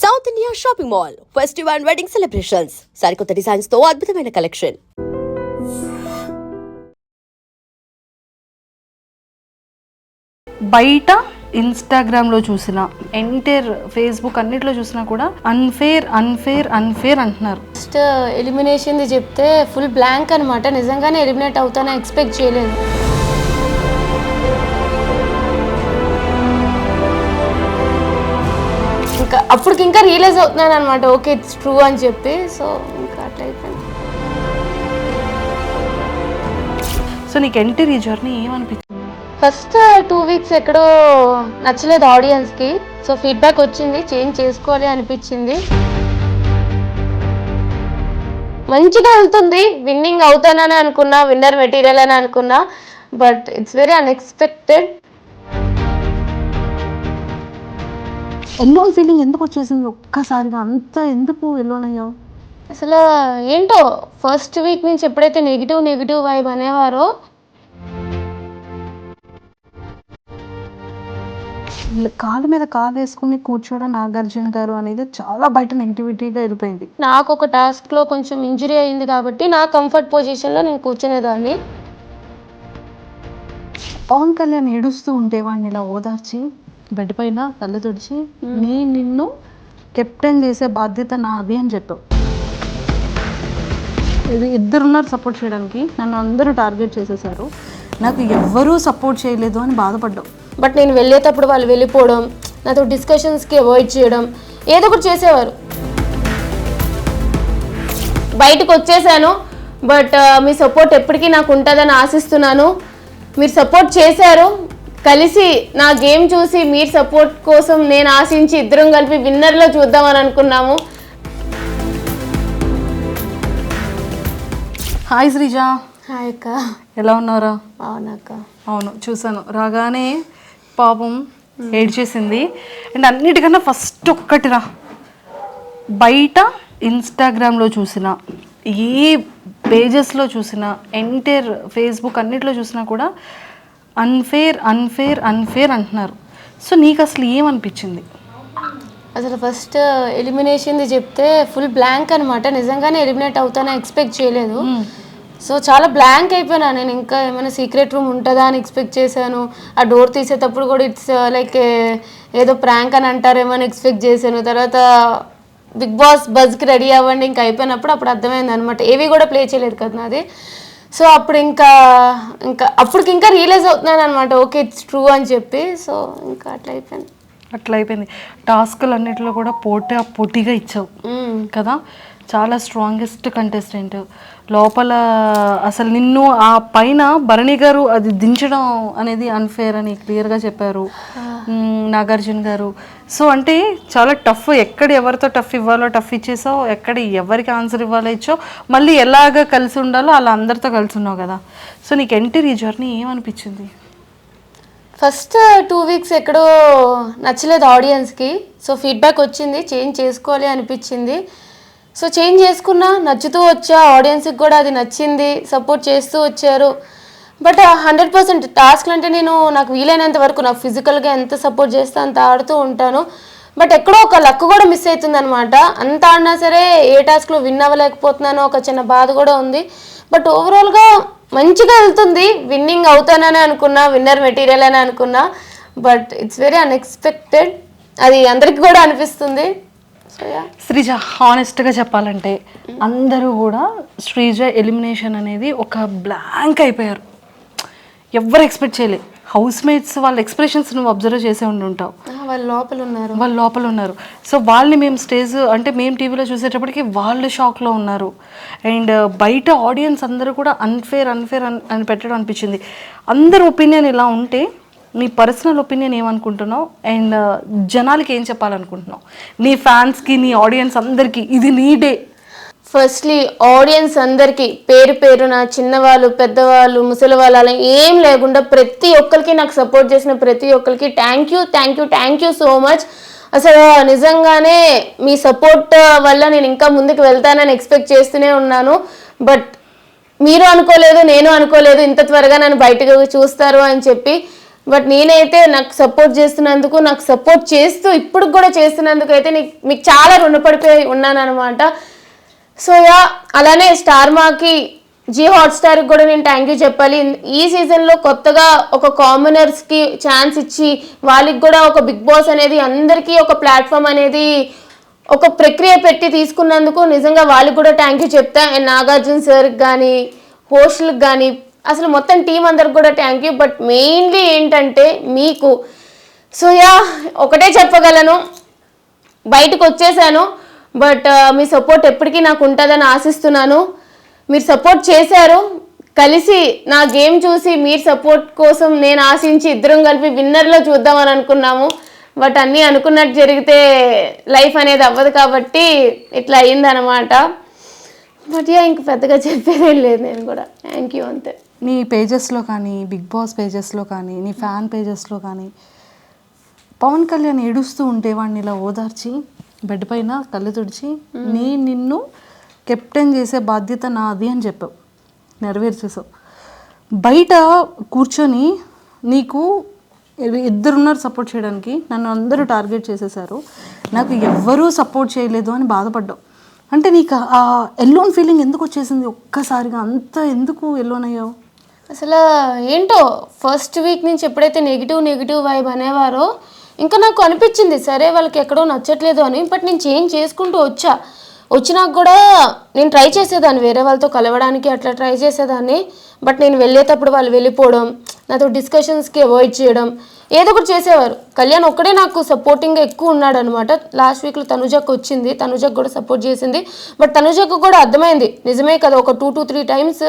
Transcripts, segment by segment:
South India shopping mall festive and wedding celebrations సరికొత్త designs తో అద్భుతమైన కలెక్షన్. బయట ఇన్స్టాగ్రామ్లో చూసిన ఎంటైర్ ఫేస్బుక్ అన్నిట్లో చూసినా కూడా అన్ఫేర్ అన్ఫేర్ అన్ఫేర్ అంటున్నారు. ఫస్ట్ ఎలిమినేషన్ది చెప్తే ఫుల్ బ్లాంక్ అనమాట. నిజంగానే ఎలిమినేట్ అవుతానని ఎక్స్పెక్ట్ చేయలేదు. ఇంకా అప్పటికి ఇంకా రియలైజ్ అవుతున్నాను అనమాట, ఓకే ఇట్స్ ట్రూ అని చెప్పి. సో ఇంకా అట్లా అయిపోయింది. సో నీకు ఎంటర్ ఈ జర్నీ ఏమనిపించింది? ఫస్ట్ 2 వీక్స్ ఎక్కడో నచ్చలేదు ఆడియన్స్కి. సో ఫీడ్బ్యాక్ వచ్చింది, చేంజ్ చేసుకోవాలి అనిపించింది. మంచిగా వెళ్తుంది, విన్నింగ్ అవుతానని అనుకున్నా, విన్నర్ మెటీరియల్ అని అనుకున్నా. But it's very unexpected. Yellow feeling ఎందుకు వచ్చేసింది ఒక్కసారిగా? అంత ఎందుకు ఎల్లోనయ్యావు? అసలు ఏంటో ఫస్ట్ వీక్ నుంచి ఎప్పుడైతే నెగిటివ్ వైబ్ అనేవారో కాలు మీద కాలు వేసుకుని కూర్చోవడం నాగార్జున గారు అనేది చాలా బయట నెగిటివిటీగా వెళ్ళిపోయింది. నాకు ఒక టాస్క్లో కొంచెం ఇంజరీ అయింది కాబట్టి నా కంఫర్ట్ పొజిషన్లో నేను కూర్చునేదాన్ని. పవన్ కళ్యాణ్ ఏడుస్తూ ఉంటే వాడిని ఇలా ఓదార్చి బెడ్ పైన కళ్ళు తుడిచి నిన్ను కెప్టెన్ చేసే బాధ్యత నాది అని చెప్పావు. ఇది ఇద్దరున్నారు సపోర్ట్ చేయడానికి, నన్ను అందరూ టార్గెట్ చేసేసారు, నాకు ఎవ్వరూ సపోర్ట్ చేయలేదు అని బాధపడ్డావు. బట్ నేను వెళ్ళేటప్పుడు వాళ్ళు వెళ్ళిపోవడం, నాతో డిస్కషన్స్కి అవాయిడ్ చేయడం, ఏదో ఒకటి చేసేవారు. బయటకు వచ్చేసాను, బట్ మీ సపోర్ట్ ఎప్పటికీ నాకు ఉంటుందని ఆశిస్తున్నాను. మీరు సపోర్ట్ చేశారు, కలిసి నా గేమ్ చూసి మీరు సపోర్ట్ కోసం నేను ఆశించి ఇద్దరం కలిపి విన్నర్లో చూద్దామని అనుకున్నాము. హాయ్ శ్రీజ. హాయ్ అక్క, ఎలా ఉన్నారా? అవునక్క. అవును, చూసాను. రాగానే పాపం ఏడ్చేసింది. అండ్ అన్నిటికన్నా ఫస్ట్ ఒక్కటిరా, బయట ఇన్స్టాగ్రామ్లో చూసిన, ఏ పేజెస్లో చూసినా, ఎంటైర్ ఫేస్బుక్ అన్నిట్లో చూసినా కూడా అన్ఫేర్ అన్ఫేర్ అన్ఫేర్ అంటున్నారు. సో నీకు అసలు ఏమనిపించింది? అసలు ఫస్ట్ ఎలిమినేషన్ది చెప్తే ఫుల్ బ్లాంక్ అనమాట. నిజంగానే ఎలిమినేట్ అవుతానని ఎక్స్పెక్ట్ చేయలేదు. సో చాలా బ్లాంక్ అయిపోయినా. నేను ఇంకా ఏమైనా సీక్రెట్ రూమ్ ఉంటుందా అని ఎక్స్పెక్ట్ చేశాను. ఆ డోర్ తీసేటప్పుడు కూడా ఇట్స్ లైక్ ఏదో ప్రాంక్ అని అంటారేమో అని ఎక్స్పెక్ట్ చేశాను. తర్వాత బిగ్ బాస్ బజ్కి రెడీ అవ్వండి ఇంకా అయిపోయినప్పుడు అప్పుడు అర్థమైంది అనమాట. ఏవి కూడా ప్లే చేయలేదు కదా నాది. సో అప్పుడు ఇంకా అప్పటికి ఇంకా రియలైజ్ అవుతున్నాను అనమాట, ఓకే ఇట్స్ ట్రూ అని చెప్పి. సో ఇంకా అట్లా అయిపోయింది. టాస్కులు అన్నిటిలో కూడా పోటీగా ఇచ్చావు కదా, చాలా స్ట్రాంగెస్ట్ కంటెస్టెంట్. లోపల అసలు నిన్ను ఆ పైన భరణి గారు అది దించడం అనేది అన్ఫేర్ అని క్లియర్గా చెప్పారు నాగార్జున గారు. సో అంటే చాలా టఫ్, ఎక్కడ ఎవరితో టఫ్ ఇవ్వాలో టఫ్ ఇచ్చేసావు, ఎక్కడ ఎవరికి ఆన్సర్ ఇవ్వాలో ఇచ్చావు, మళ్ళీ ఎలాగ కలిసి ఉండాలో అలా అందరితో కలిసి ఉన్నావు కదా. సో నీకు ఎంటర్ ఈ జర్నీ ఏమనిపించింది? ఫస్ట్ 2 వీక్స్ ఎక్కడో నచ్చలేదు ఆడియన్స్కి. సో ఫీడ్బ్యాక్ వచ్చింది, చేంజ్ చేసుకోవాలి అనిపించింది. సో చేంజ్ చేసుకున్నా, నచ్చుతూ వచ్చా, ఆడియన్స్కి కూడా అది నచ్చింది, సపోర్ట్ చేస్తూ వచ్చారు. బట్ 100% టాస్క్లు అంటే నాకు వీలైనంత వరకు నాకు ఫిజికల్గా ఎంత సపోర్ట్ చేస్తే అంత ఆడుతూ ఉంటాను. బట్ ఎక్కడో ఒక లక్ కూడా మిస్ అవుతుంది అనమాట. అంత ఆడినా సరే ఏ టాస్క్లో విన్ అవ్వలేకపోతున్నానో ఒక చిన్న బాధ కూడా ఉంది. బట్ ఓవరాల్గా మంచిగా వెళ్తుంది, విన్నింగ్ అవుతానని అనుకున్నా, విన్నర్ మెటీరియల్ అని అనుకున్నా. బట్ ఇట్స్ వెరీ అన్ఎక్స్పెక్టెడ్, అది అందరికీ కూడా అనిపిస్తుంది. శ్రీజ, హానెస్ట్గా చెప్పాలంటే అందరూ కూడా శ్రీజ ఎలిమినేషన్ అనేది ఒక బ్లాంక్ అయిపోయారు. ఎవ్వరు ఎక్స్పెక్ట్ చేయలేదు. హౌస్ మేట్స్ వాళ్ళ ఎక్స్ప్రెషన్స్ నువ్వు అబ్జర్వ్ చేసే ఉంటావు. వాళ్ళు లోపల ఉన్నారు. సో వాళ్ళని మేము టీవీలో చూసేటప్పటికి వాళ్ళు షాక్లో ఉన్నారు. అండ్ బయట ఆడియన్స్ అందరూ కూడా అన్ఫేర్ అని పెట్టడం అనిపించింది. అందరి ఒపీనియన్ ఇలా ఉంటే నీ పర్సనల్ ఒపీనియన్ ఏమనుకుంటున్నావు అండ్ జనాలకి ఏం చెప్పాలనుకుంటున్నావు? నీ ఫ్యాన్స్కి, నీ ఆడియన్స్ అందరికీ ఇది నీ డే. ఫస్ట్లీ ఆడియన్స్ అందరికీ పేరున చిన్నవాళ్ళు, పెద్దవాళ్ళు, ముసలి వాళ్ళు అలా ఏం లేకుండా ప్రతి ఒక్కరికి, నాకు సపోర్ట్ చేసిన ప్రతి ఒక్కరికి థ్యాంక్ యూ సో మచ్. అసలు నిజంగానే మీ సపోర్ట్ వల్ల నేను ఇంకా ముందుకు వెళ్తానని ఎక్స్పెక్ట్ చేస్తూనే ఉన్నాను. బట్ మీరు అనుకోలేదు, నేను అనుకోలేదు ఇంత త్వరగా నన్ను బయటకు చూస్తారు అని చెప్పి. బట్ నేనైతే నాకు సపోర్ట్ చేస్తున్నందుకు, నాకు సపోర్ట్ చేస్తూ ఇప్పుడు కూడా చేస్తున్నందుకు అయితే మీకు చాలా రుణపడిపోయి ఉన్నాను అనమాట. సో యా, అలానే స్టార్ మాకి జీ హాట్స్టార్కి కూడా నేను థ్యాంక్ యూ చెప్పాలి. ఈ సీజన్లో కొత్తగా ఒక కామనర్స్కి ఛాన్స్ ఇచ్చి వాళ్ళకి కూడా ఒక బిగ్ బాస్ అనేది అందరికీ ఒక ప్లాట్ఫామ్ అనేది ఒక ప్రక్రియ పెట్టి తీసుకున్నందుకు నిజంగా వాళ్ళకి కూడా థ్యాంక్ యూ చెప్తా. అండ్ నాగార్జున సార్కి కానీ హోస్ట్లకు కానీ అసలు మొత్తం టీం అందరికి కూడా థ్యాంక్ యూ. బట్ మెయిన్లీ ఏంటంటే మీకు, సో యా ఒకటే చెప్పగలను, బయటకు వచ్చేసాను బట్ మీ సపోర్ట్ ఎప్పటికీ నాకు ఉంటుందని ఆశిస్తున్నాను. మీరు సపోర్ట్ చేశారు, కలిసి నా గేమ్ చూసి మీరు సపోర్ట్ కోసం నేను ఆశించి ఇద్దరం కలిపి విన్నర్లో చూద్దామని అనుకున్నాము. బట్ అన్నీ అనుకున్నట్టు జరిగితే లైఫ్ అనేది అవ్వదు కాబట్టి ఇట్లా అయ్యిందనమాట. బట్ యా ఇంక పెద్దగా చెప్పేదేం లేదు, నేను కూడా థ్యాంక్ యూ అంతే. నీ పేజెస్లో కానీ, బిగ్ బాస్ పేజెస్లో కానీ, నీ ఫ్యాన్ పేజెస్లో కానీ పవన్ కళ్యాణ్ ఏడుస్తూ ఉంటే వాడిని ఇలా ఓదార్చి బెడ్ పైన కళ్ళు తుడిచి నిన్ను కెప్టెన్ చేసే బాధ్యత నాది అని చెప్పావు, నెరవేర్చేసావు. బయట కూర్చొని నీకు ఇద్దరున్నారు సపోర్ట్ చేయడానికి, నన్ను అందరూ టార్గెట్ చేసేసారు, నాకు ఎవ్వరూ సపోర్ట్ చేయలేదు అని బాధపడ్డావు. అంటే నీకు ఆ ఎల్లోన్ ఫీలింగ్ ఎందుకు వచ్చేసింది ఒక్కసారిగా? అంత ఎందుకు ఎల్లోన్ అయ్యావు? అసలు ఏంటో ఫస్ట్ వీక్ నుంచి ఎప్పుడైతే నెగిటివ్ వైబ్ అనేవారో ఇంకా నాకు అనిపించింది సరే వాళ్ళకి ఎక్కడో నచ్చట్లేదు అని. బట్ నేను చేంజ్ చేసుకుంటూ వచ్చినాక కూడా నేను ట్రై చేసేదాన్ని వేరే వాళ్ళతో కలవడానికి, అట్లా ట్రై చేసేదాన్ని. బట్ నేను వెళ్ళేటప్పుడు వాళ్ళు వెళ్ళిపోవడం, నాతో డిస్కషన్స్కి అవాయిడ్ చేయడం, ఏదో ఒకటి చేసేవారు. కళ్యాణ్ ఒక్కడే నాకు సపోర్టింగ్గా ఎక్కువ ఉన్నాడు అనమాట. లాస్ట్ వీక్లో తనుజకు వచ్చింది, తనుజకు కూడా సపోర్ట్ చేసింది. బట్ తనుజకు కూడా అర్థమైంది నిజమే కదా, ఒక 2 to 3 times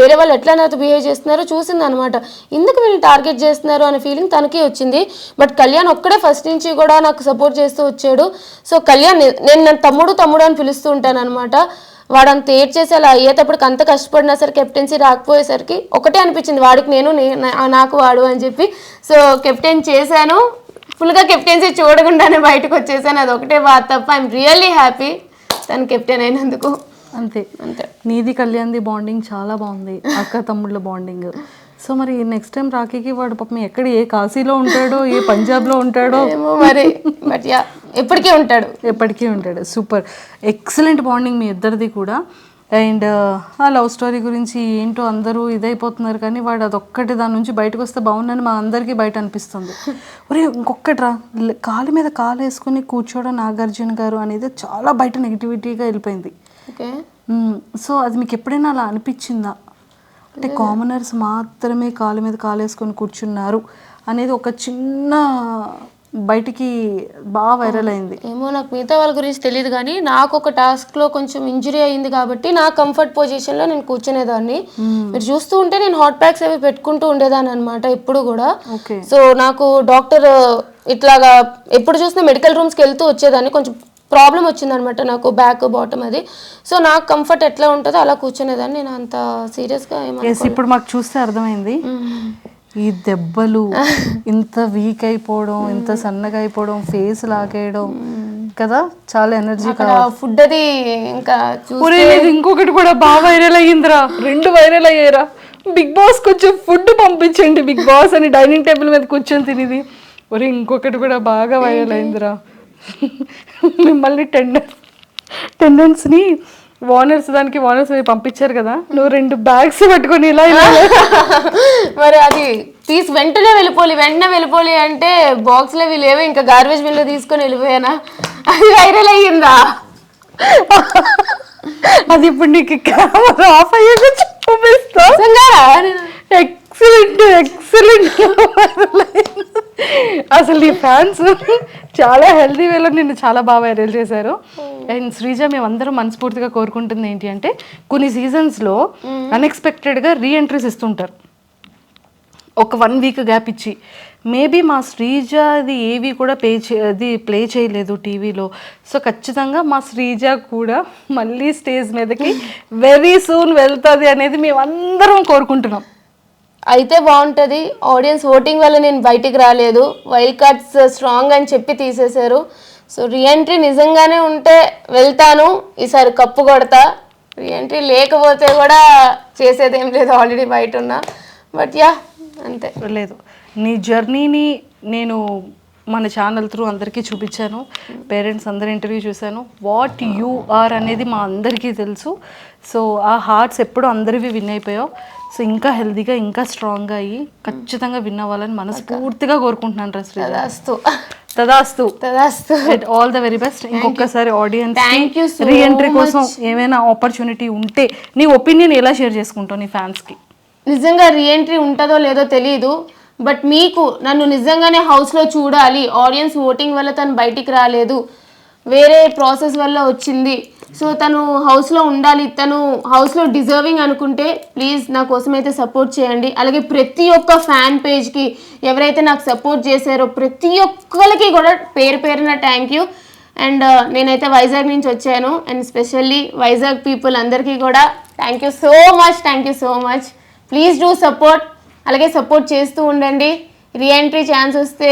వేరే వాళ్ళు ఎట్లా నాతో బిహేవ్ చేస్తున్నారో చూసింది అనమాట. ఎందుకు వీళ్ళు టార్గెట్ చేస్తున్నారు అనే ఫీలింగ్ తనకి వచ్చింది. బట్ కళ్యాణ్ ఒక్కడే ఫస్ట్ నుంచి కూడా నాకు సపోర్ట్ చేస్తూ వచ్చాడు. సో కళ్యాణ్, నేను తమ్ముడు అని పిలుస్తూ ఉంటాను అనమాట. వాడంత ఏడ్చేసి అలా అయ్యేటప్పటికి అంత కష్టపడినా సరే కెప్టెన్సీ రాకపోయేసరికి ఒకటే అనిపించింది, వాడికి నేను నాకు వాడు అని చెప్పి. సో కెప్టెన్ చేశాను, ఫుల్గా కెప్టెన్సీ చూడకుండానే బయటకు వచ్చేసాను. అది ఒకటే బాధ తప్ప ఐఎమ్ రియల్లీ హ్యాపీ తను కెప్టెన్ అయినందుకు. అంతే. నీది కళ్యాణ్ది బాండింగ్ చాలా బాగుంది, అక్క తమ్ముళ్ళ బాండింగ్. సో మరి నెక్స్ట్ టైం రాఖీకి వాడు పాపం ఎక్కడ, ఏ కాశీలో ఉంటాడో, ఏ పంజాబ్లో ఉంటాడో ఏమో మరి. బట్ యా ఎప్పటికీ ఉంటాడు. సూపర్, ఎక్సలెంట్ బాండింగ్ మీ ఇద్దరిది కూడా. అండ్ ఆ లవ్ స్టోరీ గురించి ఏంటో అందరూ ఇదైపోతున్నారు కానీ వాడు అదొక్కటి దాని నుంచి బయటకు వస్తే బాగుందని మా అందరికీ బయట అనిపిస్తుంది. ఒరే ఇంకొకటి రా, కాలు మీద కాలు వేసుకుని కూర్చోవడం నాగార్జున గారు అనేది చాలా బయట నెగిటివిటీగా వెళ్ళిపోయింది. ఓకే, సో అది మీకు ఎప్పుడైనా అలా అనిపించిందా? అంటే కామనర్స్ మాత్రమే కాలు మీద కాలు వేసుకొని కూర్చున్నారు అనేది ఒక చిన్న బయటికి బాగా వైరల్ అయింది. ఏమో నాకు మిగతా వాళ్ళ గురించి తెలియదు కానీ నాకు ఒక టాస్క్లో కొంచెం ఇంజురీ అయింది కాబట్టి నా కంఫర్ట్ పొజిషన్లో నేను కూర్చునేదాన్ని. మీరు చూస్తూ ఉంటే నేను హాట్ ప్యాక్స్ అవి పెట్టుకుంటూ ఉండేదాన్ని అనమాట ఎప్పుడు కూడా. సో నాకు డాక్టర్ ఇట్లాగా ఎప్పుడు చూసినా మెడికల్ రూమ్స్కి వెళ్తూ వచ్చేదాన్ని. కొంచెం ప్రాబ్లం వచ్చిందనమాట నాకు, బ్యాక్ బాటమ్ అది. సో నాకు కంఫర్ట్ ఎట్లా ఉంటుందో అలా కూర్చునేదాన్ని. నేను అంత సీరియస్గా ఇప్పుడు మాకు చూస్తే అర్థమైంది, ఈ దెబ్బలు, ఇంత వీక్ అయిపోవడం, ఇంత సన్నగా అయిపోవడం, ఫేస్ లాగేయడం కదా, చాలా ఎనర్జీ కావాలి. ఫుడ్ అది ఇంకా ఇంకొకటి కూడా బాగా వైరల్ అయ్యిందిరా, 2 వైరల్ అయ్యారా. బిగ్ బాస్ కొంచెం ఫుడ్ పంపించండి బిగ్ బాస్ అని డైనింగ్ టేబుల్ మీద కూర్చొని తినేది. ఒరే ఇంకొకటి కూడా బాగా వైరల్ అయిందిరా, మిమ్మల్ని టెండెన్స్ని వానర్స్ పంపించారు కదా, నువ్వు 2 bags పట్టుకొని ఇలా మరి అది తీసి వెంటనే వెళ్ళిపోలి అంటే బాక్స్లో లేవు, ఇంకా గార్బేజ్ బిన్లో తీసుకొని వెళ్ళిపోయానా, అది వైరల్ అయ్యిందా? అది ఇప్పుడు నీకు కెమెరా ఆఫ్ అయ్యాక చూపిస్తా. ఎక్సలెంట్ అసలు నీ ఫ్యాన్స్ చాలా హెల్దీ వేలో నిన్ను చాలా బాగా వైరల్ చేశారు. అండ్ శ్రీజ, మేమందరం మనస్ఫూర్తిగా కోరుకుంటుంది ఏంటి అంటే కొన్ని సీజన్స్లో అన్ఎక్స్పెక్టెడ్గా రీఎంట్రీస్ ఇస్తుంటారు, ఒక 1 week గ్యాప్ ఇచ్చి. మేబీ మా శ్రీజ అది ఏవి కూడా ప్లే చేయలేదు టీవీలో. సో ఖచ్చితంగా మా శ్రీజ కూడా మళ్ళీ స్టేజ్ మీదకి వెరీ సూన్ వెళ్తుంది అనేది మేమందరం కోరుకుంటున్నాం. అయితే బాగుంటుంది. ఆడియన్స్ ఓటింగ్ వల్ల నేను బయటికి రాలేదు, వైల్డ్ కార్డ్స్ స్ట్రాంగ్ అని చెప్పి తీసేశారు. సో రీఎంట్రీ నిజంగానే ఉంటే వెళ్తాను, ఈసారి కప్పు కొడతా. రీఎంట్రీ లేకపోతే కూడా చేసేది ఏం లేదు, ఆల్రెడీ బయట ఉన్నా. బట్ యా అంతే. లేదు నీ జర్నీని నేను మన ఛానల్ త్రూ అందరికీ చూపించాను, పేరెంట్స్ అందరి ఇంటర్వ్యూ చూశాను. వాట్ యు ఆర్ అనేది మా అందరికీ తెలుసు. సో ఆ హార్ట్స్ ఎప్పుడు అందరివి విన్ అయిపోయావు. సో ఇంకా హెల్తీగా ఇంకా స్ట్రాంగ్గా అయ్యి ఖచ్చితంగా విన్ అవ్వాలని మనస్ఫూర్తిగా కోరుకుంటున్నాను. శ్రీజ, తదాస్తు తదాస్తు. All the very best. ఇంకొకసారి ఆడియన్స్ Thank you so రీఎంట్రీ కోసం ఏమైనా ఆపర్చునిటీ ఉంటే నీ ఒపీనియన్ ఎలా షేర్ చేసుకుంటావు నీ ఫ్యాన్స్కి? నిజంగా రీఎంట్రీ ఉంటుందో లేదో తెలియదు, బట్ మీకు నన్ను నిజంగానే హౌస్లో చూడాలి, ఆడియన్స్ ఓటింగ్ వల్ల తను బయటికి రాలేదు, వేరే ప్రాసెస్ వల్ల వచ్చింది, సో తను హౌస్లో ఉండాలి, తను హౌస్లో డిజర్వింగ్ అనుకుంటే ప్లీజ్ నా కోసం అయితే సపోర్ట్ చేయండి. అలాగే ప్రతి ఒక్క ఫ్యాన్ పేజ్కి ఎవరైతే నాకు సపోర్ట్ చేశారో ప్రతి ఒక్కరికి కూడా పేరు పేరున థ్యాంక్ యూ. అండ్ నేనైతే వైజాగ్ నుంచి వచ్చాను, అండ్ స్పెషల్లీ వైజాగ్ పీపుల్ అందరికీ కూడా thank you so much. Please do support. అలాగే సపోర్ట్ చేస్తూ ఉండండి. రీఎంట్రీ ఛాన్స్ వస్తే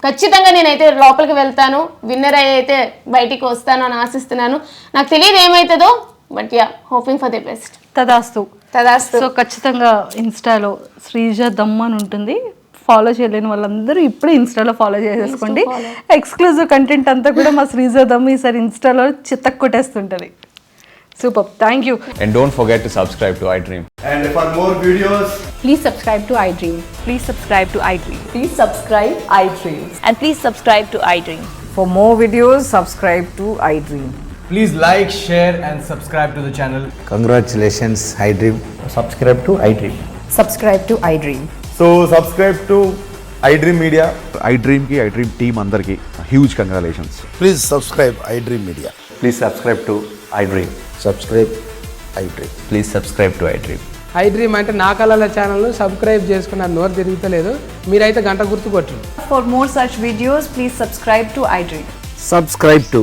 ఖచ్చితంగా నేనైతే లోపలికి వెళ్తాను, విన్నర్ అయితే బయటికి వస్తాను అని ఆశిస్తున్నాను. నాకు తెలియదు ఏమవుతుందో, but yeah, hoping for the best. తదాస్తు. సో ఖచ్చితంగా ఇన్స్టాలో శ్రీజ దమ్ అని ఉంటుంది. ఫాలో చేయలేని వాళ్ళందరూ ఇప్పుడే ఇన్స్టాలో ఫాలో చేసేసుకోండి. ఎక్స్క్లూజివ్ కంటెంట్ అంతా కూడా మా శ్రీజ దమ్ ఈసారి ఇన్స్టాలో చిత్తకు కొట్టేస్తుంటుంది. Super, thank you. And don't forget to subscribe to iDream. And for more videos, Please subscribe to iDream. Please subscribe to iDream. Please subscribe iDream. And please subscribe to iDream. For more videos, subscribe to iDream. please like, share, and subscribe to the channel. Congratulations, iDream. Subscribe to iDream. Subscribe to iDream. So subscribe to iDream Media. iDream ki iDream team andarki huge congratulations. Please subscribe iDream Media. Please subscribe to iDream. Subscribe iDream. Please subscribe to iDream. iDream అంటే నా కళల channel subscribe చేసుకున్న నోరు తిరుగుతలేదు, మీరైతే గంట గుర్తు కొట్టండి. For more such videos, please subscribe to iDream. Subscribe to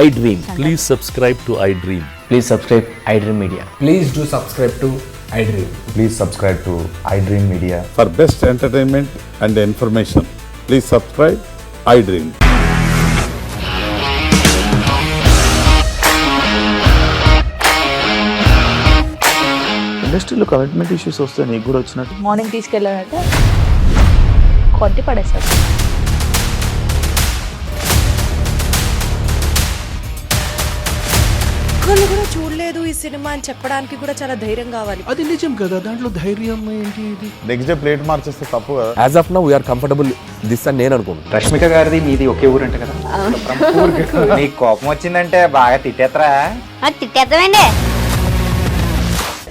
iDream. Please subscribe to iDream. Please subscribe iDream Media. Please do subscribe to iDream. Please subscribe to iDream Media. For best entertainment and information, please subscribe iDream. ఇండస్ట్రీలో commitment issues వస్తే నీకు కూడా వచ్చినట్టు morning తీసుకెళ్ళాడంటే కొట్టి పడేస్తాడు. ఒక్కళ్ళు కూడా చూడలేదు ఈ సినిమా అని చెప్పడానికి కూడా చాలా ధైర్యం కావాలి. అది నిజం కదా, దాంట్లో ధైర్యం ఏంటి? ఇది నెక్స్ట్ డే ప్లేట్ మార్చేస్తే తప్పు కదా. As of now we are comfortable this అని నేను అనుకుంటున్నాను. రష్మిక గారిది మీది ఒకే ఊరంట కదా? నీకు కోపం వచ్చిందంటే బాగా తిట్టేత్తరా? తిట్టేద్దామండి.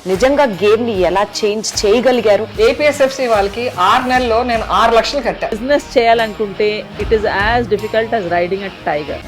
నిజంగా గేమ్ ని ఎలా చేంజ్ చేయగలిగారు? ఏపీఎస్ఎఫ్సి వాళ్ళకి 6 నెలల్లో నేను 6 లక్షలు కట్టా. బిజినెస్ చేయాలనుకుంటే it is as difficult as riding a tiger.